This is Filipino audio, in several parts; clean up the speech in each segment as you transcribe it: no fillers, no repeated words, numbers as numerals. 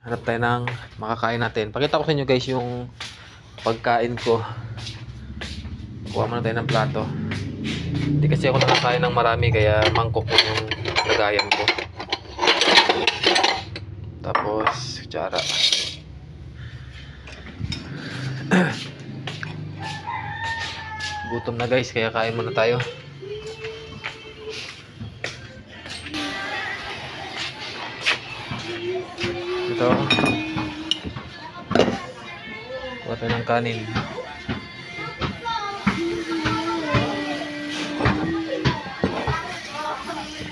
Hanap tayo ng makakain natin. Pakita ko sa inyo guys yung pagkain ko. Kuha muna tayo ng plato. Hindi kasi ako nakakain ng marami kaya mangkok ko yung lagayan ko. Tapos kutsara. Gutom na guys kaya kain muna tayo. Ito. Kuha tayo ng kanin.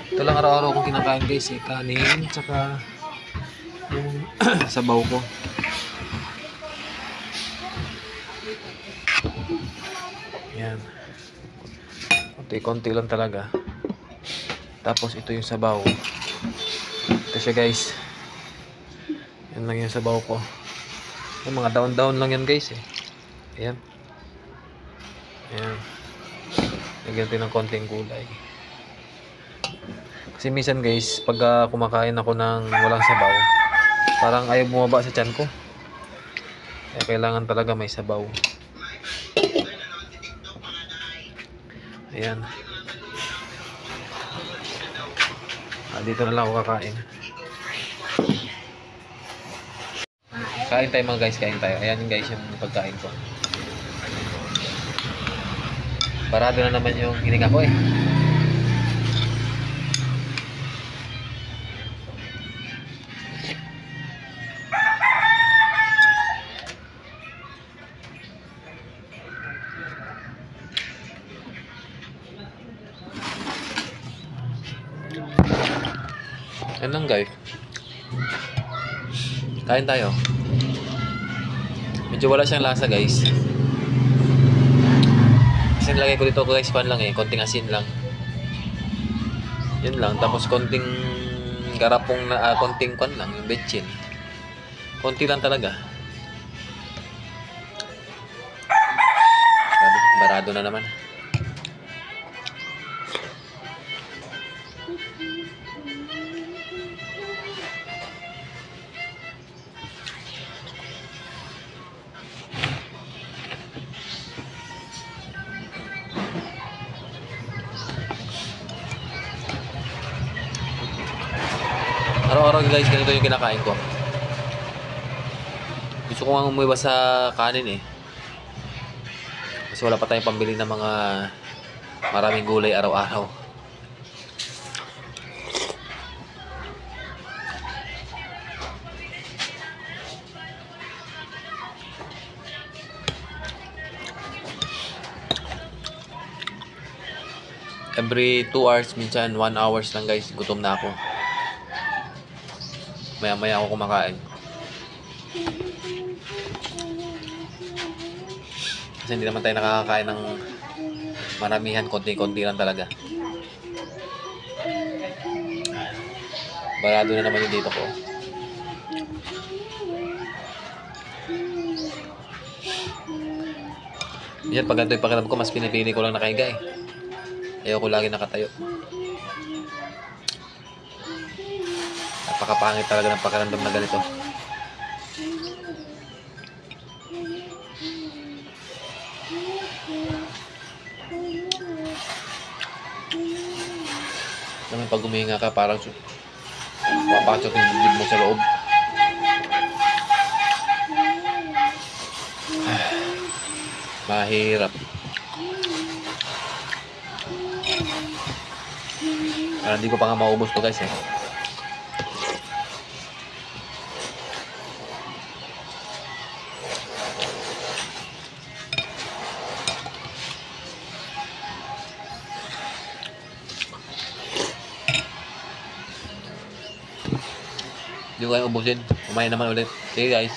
Ito lang araw-araw kong kinakain guys eh. Kanin tsaka yung sabaw ko. Yan. Konti-konti lang talaga. Tapos ito yung sabaw. Ito siya guys. Yan lang yung sabaw ko. Yung mga down-down lang yan guys eh. Ayan. Ayan. Lagyan natin ng konting gulay. Kasi minsan guys, pag kumakain ako ng walang sabaw, parang ayaw bumaba sa tiyan ko. Kaya kailangan talaga may sabaw. Ayan. Dito na lang ako kakain. Kain tayo mga guys, kain tayo. Ayan yung guys yung pagkain ko. Barado na naman yung hininga ko eh. Yan lang guys. Kain tayo. Medyo wala siyang lasa guys. Kasi nilagay ko dito guys, pan lang eh. Konting asin lang. Yun lang. Tapos konting garapong na, konting pan lang. Yung betchin. Konti lang talaga. Barado na naman. Araw-araw guys, ganito yung kinakain ko. Gusto ko nga umuiwas sa kanin eh. Kasi wala pa tayong pambili ng mga maraming gulay araw-araw. Every 2 hours, minsan 1 hours lang guys, gutom na ako. Maya-maya ako kumakain. Kasi hindi naman tayo nakakakain ng maramihan, konti-konti lang talaga. Barado na naman yung dito ko. Yan, pag ganito yung pakiram ko, mas pinipili ko lang nakahiga eh. Ayaw ko lagi nakatayo. Napakapangit talaga ng pakiramdam na ganito. Naman pag huminga ka, parang papasok yung dibdib mo sa loob. Mahirap. Hindi ko pa nga maubos to guys eh. Hindi ko kayo ubusin. Kumain naman ulit. Sige guys.